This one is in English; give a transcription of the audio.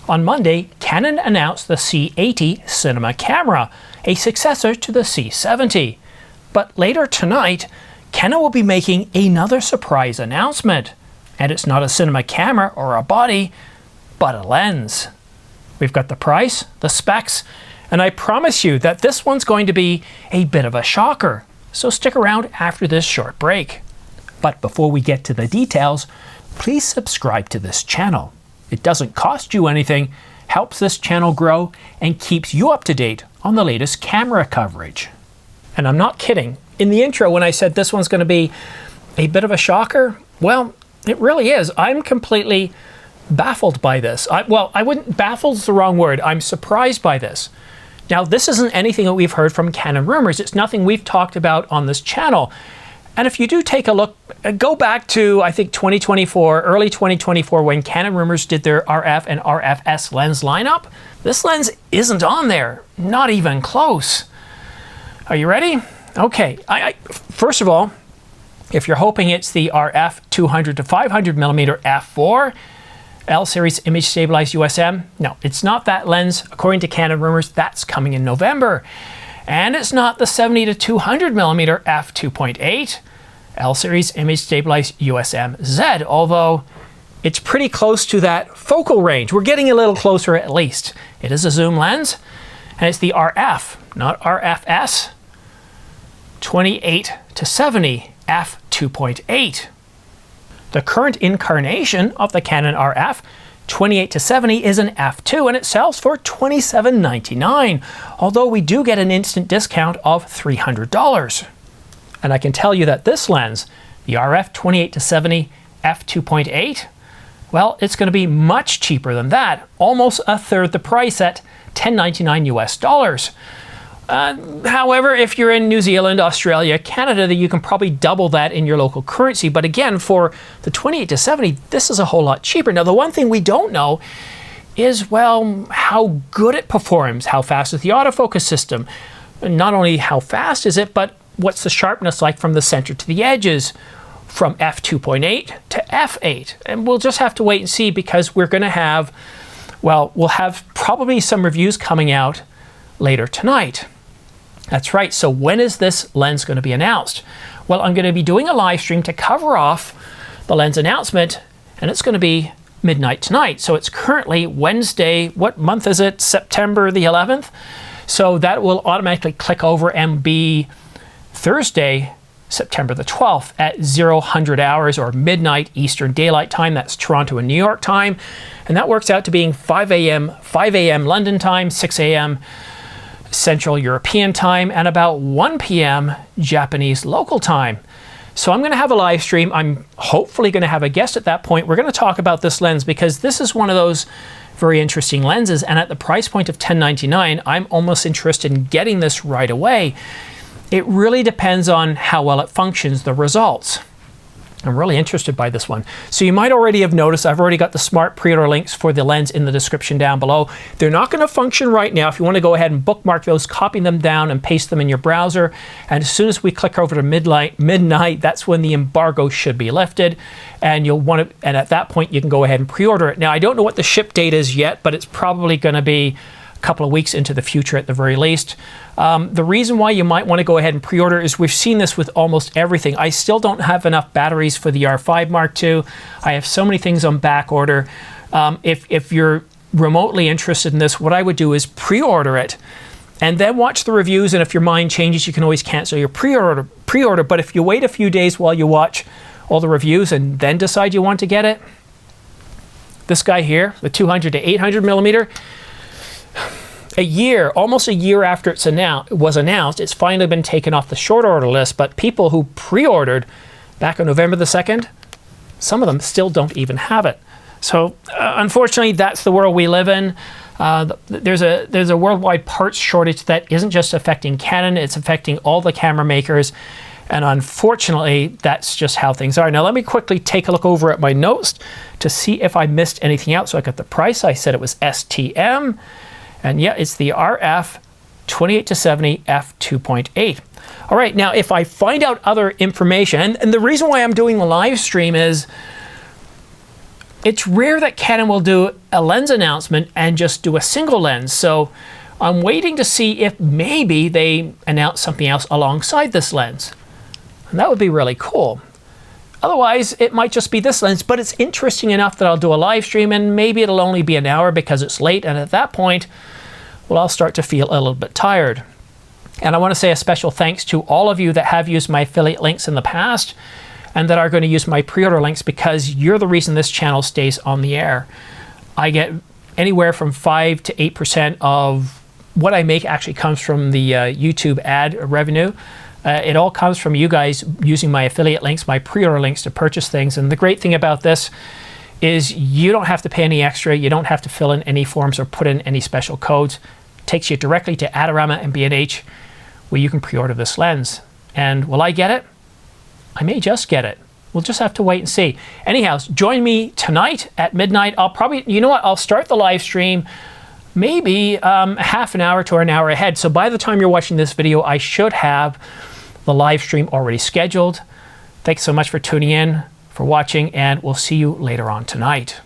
On Monday, Canon announced the C80 cinema camera, a successor to the C70. But later tonight, Canon will be making another surprise announcement. And it's not a cinema camera or a body, but a lens. We've got the price, the specs, and I promise you that this one's going to be a bit of a shocker. So stick around after this short break. But before we get to the details, please subscribe to this channel. It doesn't cost you anything, helps this channel grow, and keeps you up to date on the latest camera coverage. And I'm not kidding. In the intro, when I said this one's going to be a bit of a shocker, well, it really is. I'm completely baffled by this. Baffled's the wrong word. I'm surprised by this. Now, this isn't anything that we've heard from Canon rumors. It's nothing we've talked about on this channel. And if you do take a look, go back to, I think, 2024, early 2024, when Canon rumors did their RF and RFS lens lineup, this lens isn't on there, not even close. Are you ready? Okay, first of all, if you're hoping it's the RF 200 to 500 millimeter f4 L-series image stabilized USM, no, it's not that lens. According to Canon rumors, that's coming in November. And it's not the 70 to 200 millimeter f2.8 L-series image stabilized USM Z, although it's pretty close to that focal range. We're getting a little closer at least. It is a zoom lens, and it's the RF, not RFS, 28 to 70 f2.8. The current incarnation of the Canon RF 28 to 70 is an f2, and it sells for $27.99, although we do get an instant discount of $300. And I can tell you that this lens, the RF 28 to 70 f2.8, well, it's going to be much cheaper than that, almost a third the price at $10.99 US. However, if you're in New Zealand, Australia, Canada, you can probably double that in your local currency. But again, for the 28 to 70, this is a whole lot cheaper. Now, the one thing we don't know is, well, how good it performs. How fast is the autofocus system? Not only how fast is it, but what's the sharpness like from the center to the edges, from f2.8 to f8. And we'll just have to wait and see, because we're going to have, well, we'll have probably some reviews coming out later tonight. That's right. So when is this lens going to be announced? Well, I'm going to be doing a live stream to cover off the lens announcement, and it's going to be midnight tonight. So it's currently Wednesday. What month is it? September the 11th. So that will automatically click over and be Thursday, September the 12th at 0000 hours, or midnight Eastern Daylight Time. That's Toronto and New York time. And that works out to being 5 a.m. London time, 6 a.m. Central European time, and about 1 p.m. Japanese local time. So I'm going to have a live stream. I'm hopefully going to have a guest at that point. We're going to talk about this lens, because this is one of those very interesting lenses, and at the price point of $10.99, I'm almost interested in getting this right away. It really depends on how well it functions, the results. I'm really interested by this one. So you might already have noticed I've already got the smart pre-order links for the lens in the description down below. They're not going to function right now. If you want to go ahead and bookmark those, copy them down and paste them in your browser. And as soon as we click over to midnight, that's when the embargo should be lifted. And you'll want to, and at that point you can go ahead and pre-order it. Now, I don't know what the ship date is yet, but it's probably going to be a couple of weeks into the future at the very least. The reason why you might want to go ahead and pre-order is we've seen this with almost everything. I still don't have enough batteries for the R5 Mark II. I have so many things on back order. If you're remotely interested in this, what I would do is pre-order it and then watch the reviews, and if your mind changes, you can always cancel your pre-order. But if you wait a few days while you watch all the reviews and then decide you want to get it, this guy here, the 200 to 800 millimeter, almost a year after it was announced, it's finally been taken off the short order list. But people who pre-ordered back on November the 2nd, some of them still don't even have it. So unfortunately, that's the world we live in. There's a worldwide parts shortage that isn't just affecting Canon, it's affecting all the camera makers. And unfortunately, that's just how things are. Now, let me quickly take a look over at my notes to see if I missed anything out. So I got the price. I said it was STM. And yeah, it's the RF 28 to 70 f2.8. All right, now if I find out other information, and the reason why I'm doing the live stream is it's rare that Canon will do a lens announcement and just do a single lens. So I'm waiting to see if maybe they announce something else alongside this lens. And that would be really cool. Otherwise, it might just be this lens, but it's interesting enough that I'll do a live stream, and maybe it'll only be an hour because it's late, and at that point, well, I'll start to feel a little bit tired. And I want to say a special thanks to all of you that have used my affiliate links in the past and that are going to use my pre-order links, because you're the reason this channel stays on the air. I get anywhere from 5 to 8% of what I make actually comes from the YouTube ad revenue. It all comes from you guys using my affiliate links, my pre-order links to purchase things. And the great thing about this is you don't have to pay any extra. You don't have to fill in any forms or put in any special codes. It takes you directly to Adorama and B&H, where you can pre-order this lens. And will I get it? I may just get it. We'll just have to wait and see. Anyhow, join me tonight at midnight. I'll probably, you know what, I'll start the live stream maybe half an hour to an hour ahead. So by the time you're watching this video, I should have the live stream already scheduled. Thanks so much for tuning in, for watching, and we'll see you later on tonight.